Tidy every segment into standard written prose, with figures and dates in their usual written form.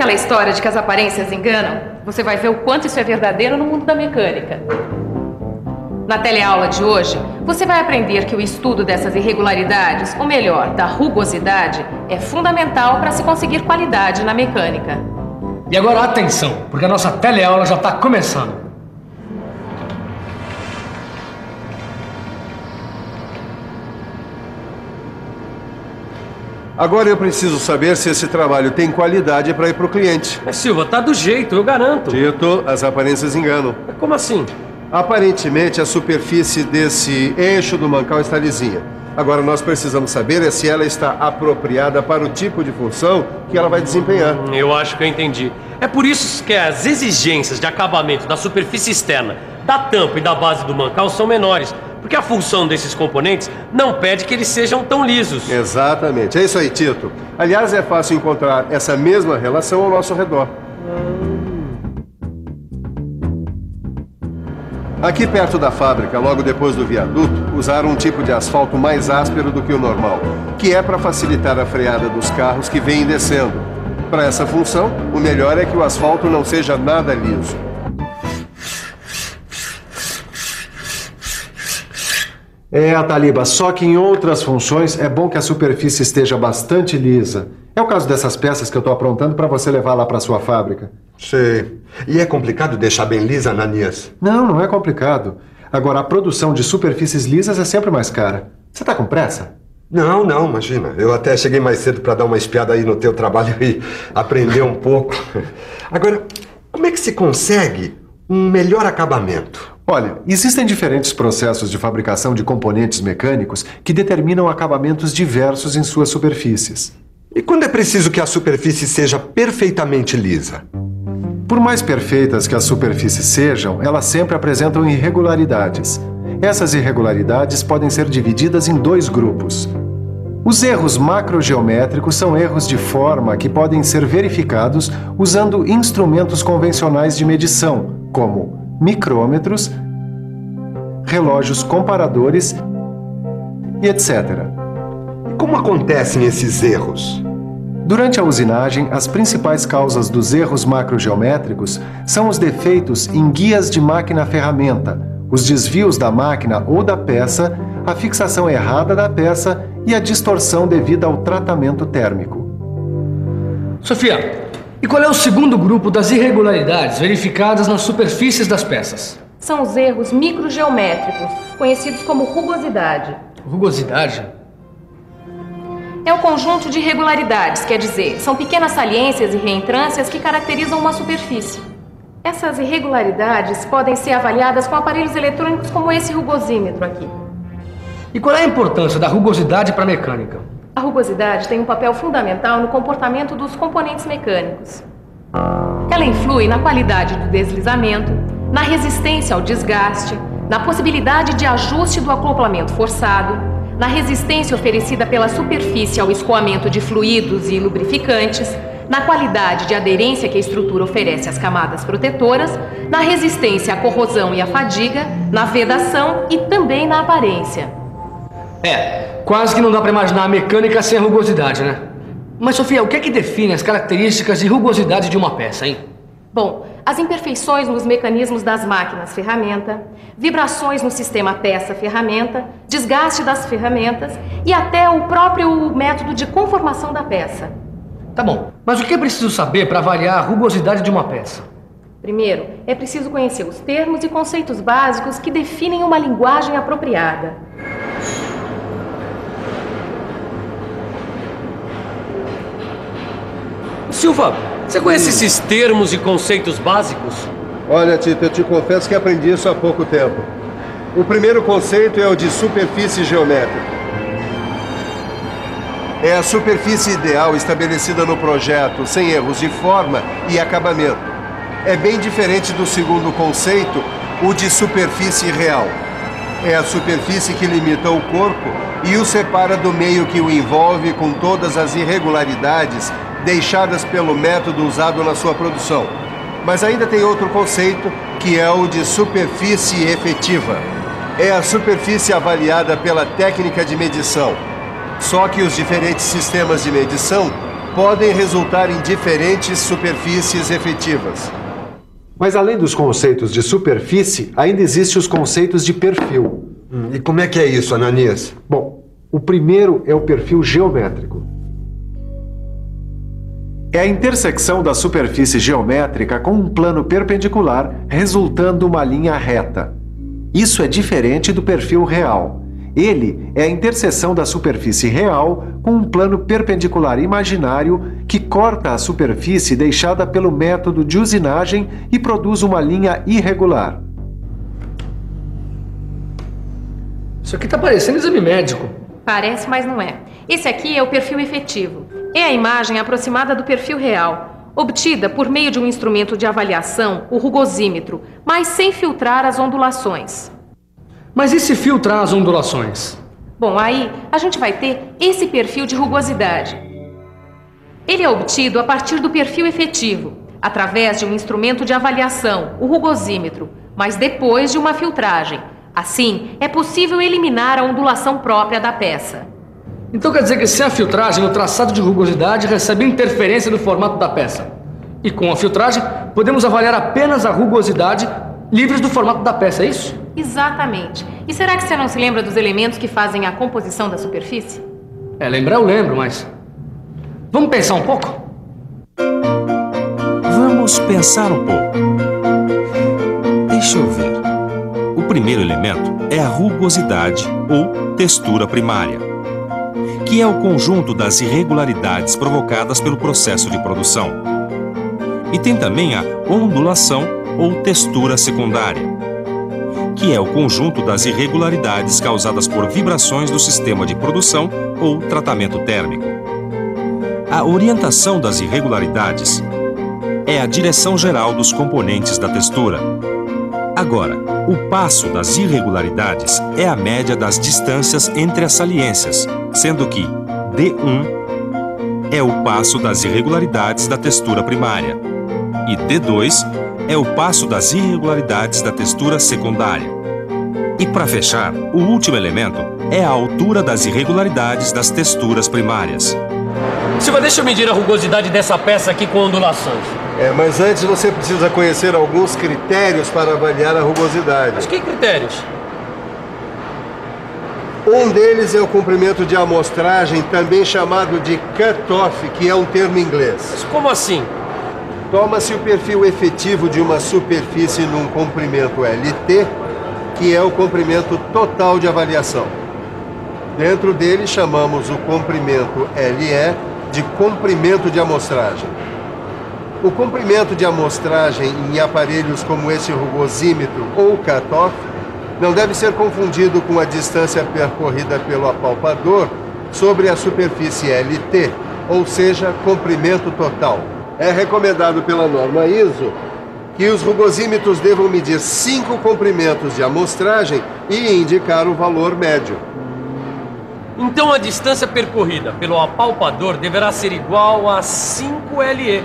aquela história de que as aparências enganam? Você vai ver o quanto isso é verdadeiro no mundo da mecânica. Na teleaula de hoje, você vai aprender que o estudo dessas irregularidades, ou melhor, da rugosidade, é fundamental para se conseguir qualidade na mecânica. E agora atenção, porque a nossa teleaula já está começando. Agora eu preciso saber se esse trabalho tem qualidade para ir para o cliente. Mas Silva, tá do jeito, eu garanto. Tito, as aparências enganam. Como assim? Aparentemente a superfície desse eixo do mancal está lisinha. Agora nós precisamos saber se ela está apropriada para o tipo de função que ela vai desempenhar. Eu acho que eu entendi. É por isso que as exigências de acabamento da superfície externa, da tampa e da base do mancal são menores. Porque a função desses componentes não pede que eles sejam tão lisos. Exatamente, é isso aí, Tito. Aliás, é fácil encontrar essa mesma relação ao nosso redor. Aqui perto da fábrica, logo depois do viaduto, usaram um tipo de asfalto mais áspero do que o normal, que é para facilitar a freada dos carros que vêm descendo. Para essa função, o melhor é que o asfalto não seja nada liso. Taliba, só que em outras funções é bom que a superfície esteja bastante lisa. É o caso dessas peças que eu estou aprontando para você levar lá para sua fábrica. Sei. E é complicado deixar bem lisa, Ananias? Não é complicado. Agora, a produção de superfícies lisas é sempre mais cara. Você está com pressa? Não, imagina. Eu até cheguei mais cedo para dar uma espiada aí no teu trabalho e aprender um pouco. Agora, como é que se consegue um melhor acabamento? Olha, existem diferentes processos de fabricação de componentes mecânicos que determinam acabamentos diversos em suas superfícies. E quando é preciso que a superfície seja perfeitamente lisa? Por mais perfeitas que as superfícies sejam, elas sempre apresentam irregularidades. Essas irregularidades podem ser divididas em dois grupos. Os erros macrogeométricos são erros de forma que podem ser verificados usando instrumentos convencionais de medição, como micrômetros, relógios comparadores e etc. E como acontecem esses erros? Durante a usinagem, as principais causas dos erros macrogeométricos são os defeitos em guias de máquina-ferramenta, os desvios da máquina ou da peça, a fixação errada da peça e a distorção devida ao tratamento térmico. Sofia, e qual é o segundo grupo das irregularidades verificadas nas superfícies das peças? São os erros microgeométricos, conhecidos como rugosidade. Rugosidade? É o conjunto de irregularidades, quer dizer, são pequenas saliências e reentrâncias que caracterizam uma superfície. Essas irregularidades podem ser avaliadas com aparelhos eletrônicos como esse rugosímetro aqui. E qual é a importância da rugosidade para a mecânica? A rugosidade tem um papel fundamental no comportamento dos componentes mecânicos. Ela influi na qualidade do deslizamento, na resistência ao desgaste, na possibilidade de ajuste do acoplamento forçado, na resistência oferecida pela superfície ao escoamento de fluidos e lubrificantes, na qualidade de aderência que a estrutura oferece às camadas protetoras, na resistência à corrosão e à fadiga, na vedação e também na aparência. Quase que não dá para imaginar a mecânica sem a rugosidade, né? Mas, Sofia, o que é que define as características de rugosidade de uma peça, hein? Bom, as imperfeições nos mecanismos das máquinas-ferramenta, vibrações no sistema peça-ferramenta, desgaste das ferramentas e até o próprio método de conformação da peça. Tá bom, mas o que é preciso saber para avaliar a rugosidade de uma peça? Primeiro, é preciso conhecer os termos e conceitos básicos que definem uma linguagem apropriada. Silva, você conhece esses termos e conceitos básicos? Olha, Tito, eu te confesso que aprendi isso há pouco tempo. O primeiro conceito é o de superfície geométrica. É a superfície ideal estabelecida no projeto, sem erros de forma e acabamento. É bem diferente do segundo conceito, o de superfície real. É a superfície que limita o corpo e o separa do meio que o envolve com todas as irregularidades deixadas pelo método usado na sua produção. Mas ainda tem outro conceito, que é o de superfície efetiva. É a superfície avaliada pela técnica de medição. Só que os diferentes sistemas de medição podem resultar em diferentes superfícies efetivas. Mas além dos conceitos de superfície, ainda existem os conceitos de perfil. E como é que é isso, Ananias? Bom, o primeiro é o perfil geométrico. É a intersecção da superfície geométrica com um plano perpendicular, resultando uma linha reta. Isso é diferente do perfil real. Ele é a interseção da superfície real com um plano perpendicular imaginário que corta a superfície deixada pelo método de usinagem e produz uma linha irregular. Isso aqui tá parecendo exame médico. Parece, mas não é. Esse aqui é o perfil efetivo. É a imagem aproximada do perfil real, obtida por meio de um instrumento de avaliação, o rugosímetro, mas sem filtrar as ondulações. Mas e se filtrar as ondulações? Bom, aí a gente vai ter esse perfil de rugosidade. Ele é obtido a partir do perfil efetivo, através de um instrumento de avaliação, o rugosímetro, mas depois de uma filtragem. Assim, é possível eliminar a ondulação própria da peça. Então quer dizer que sem a filtragem, o traçado de rugosidade recebe interferência do formato da peça. E com a filtragem, podemos avaliar apenas a rugosidade livres do formato da peça, é isso? Exatamente. E será que você não se lembra dos elementos que fazem a composição da superfície? Lembrar eu lembro, mas... Vamos pensar um pouco? Vamos pensar um pouco. Deixa eu ver. O primeiro elemento é a rugosidade ou textura primária, que é o conjunto das irregularidades provocadas pelo processo de produção. E tem também a ondulação ou textura secundária, que é o conjunto das irregularidades causadas por vibrações do sistema de produção ou tratamento térmico. A orientação das irregularidades é a direção geral dos componentes da textura. Agora, o passo das irregularidades é a média das distâncias entre as saliências, sendo que D1 é o passo das irregularidades da textura primária e D2 é o passo das irregularidades da textura secundária. E para fechar, o último elemento é a altura das irregularidades das texturas primárias. Silva, deixa eu medir a rugosidade dessa peça aqui com ondulações. Mas antes você precisa conhecer alguns critérios para avaliar a rugosidade. Mas que critérios? Um deles é o comprimento de amostragem, também chamado de cut-off, que é um termo inglês. Mas como assim? Toma-se o perfil efetivo de uma superfície num comprimento LT, que é o comprimento total de avaliação. Dentro dele chamamos o comprimento LE de comprimento de amostragem. O comprimento de amostragem em aparelhos como esse rugosímetro ou cut-off não deve ser confundido com a distância percorrida pelo apalpador sobre a superfície LT, ou seja, comprimento total. É recomendado pela norma ISO que os rugosímetros devam medir 5 comprimentos de amostragem e indicar o valor médio. Então a distância percorrida pelo apalpador deverá ser igual a 5 LE,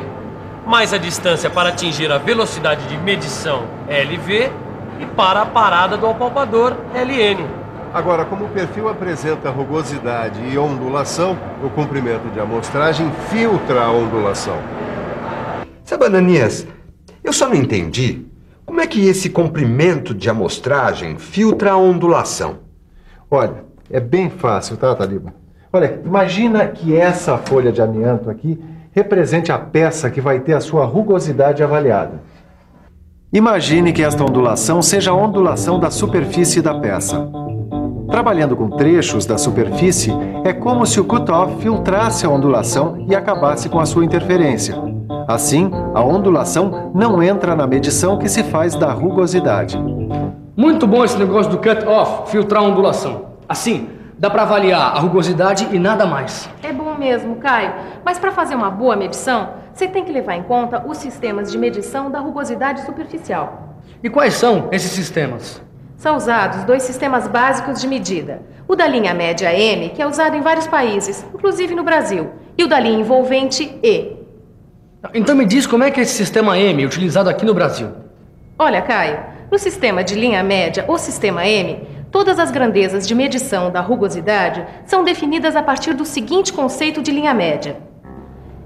mais a distância para atingir a velocidade de medição LV e para a parada do apalpador LN. Agora, como o perfil apresenta rugosidade e ondulação, o comprimento de amostragem filtra a ondulação. Sabe, Ananias, eu só não entendi como é que esse comprimento de amostragem filtra a ondulação. Olha, é bem fácil, tá, Taliba? Olha, imagina que essa folha de amianto aqui represente a peça que vai ter a sua rugosidade avaliada. Imagine que esta ondulação seja a ondulação da superfície da peça. Trabalhando com trechos da superfície, é como se o cut-off filtrasse a ondulação e acabasse com a sua interferência. Assim, a ondulação não entra na medição que se faz da rugosidade. Muito bom esse negócio do cut-off, filtrar a ondulação. Assim, dá para avaliar a rugosidade e nada mais. É bom mesmo, Caio. Mas para fazer uma boa medição, você tem que levar em conta os sistemas de medição da rugosidade superficial. E quais são esses sistemas? São usados 2 sistemas básicos de medida. O da linha média M, que é usado em vários países, inclusive no Brasil, e o da linha envolvente E. Então me diz como é que é esse sistema M, utilizado aqui no Brasil. Olha, Caio, no sistema de linha média ou sistema M, todas as grandezas de medição da rugosidade são definidas a partir do seguinte conceito de linha média.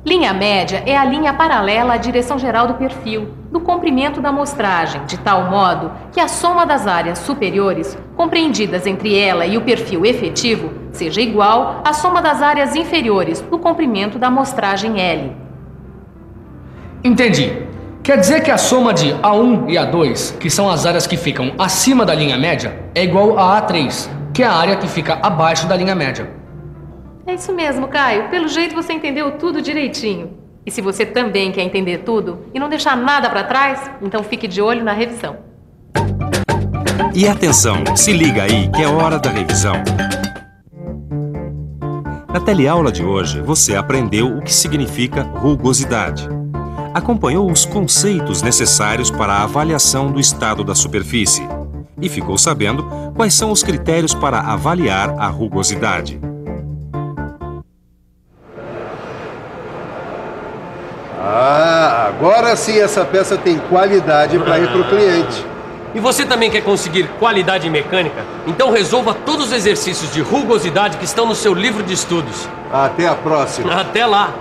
Linha média é a linha paralela à direção geral do perfil, do comprimento da amostragem, de tal modo que a soma das áreas superiores, compreendidas entre ela e o perfil efetivo, seja igual à soma das áreas inferiores do comprimento da amostragem L. Entendi. Quer dizer que a soma de A1 e A2, que são as áreas que ficam acima da linha média, é igual a A3, que é a área que fica abaixo da linha média. É isso mesmo, Caio. Pelo jeito você entendeu tudo direitinho. E se você também quer entender tudo e não deixar nada para trás, então fique de olho na revisão. E atenção, se liga aí que é hora da revisão. Na teleaula de hoje, você aprendeu o que significa rugosidade. Acompanhou os conceitos necessários para a avaliação do estado da superfície. E ficou sabendo quais são os critérios para avaliar a rugosidade. Ah, agora sim essa peça tem qualidade para ir para o cliente. E você também quer conseguir qualidade em mecânica? Então resolva todos os exercícios de rugosidade que estão no seu livro de estudos. Até a próxima. Até lá!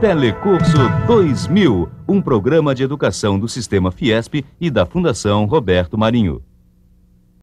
Telecurso 2000, um programa de educação do Sistema Fiesp e da Fundação Roberto Marinho.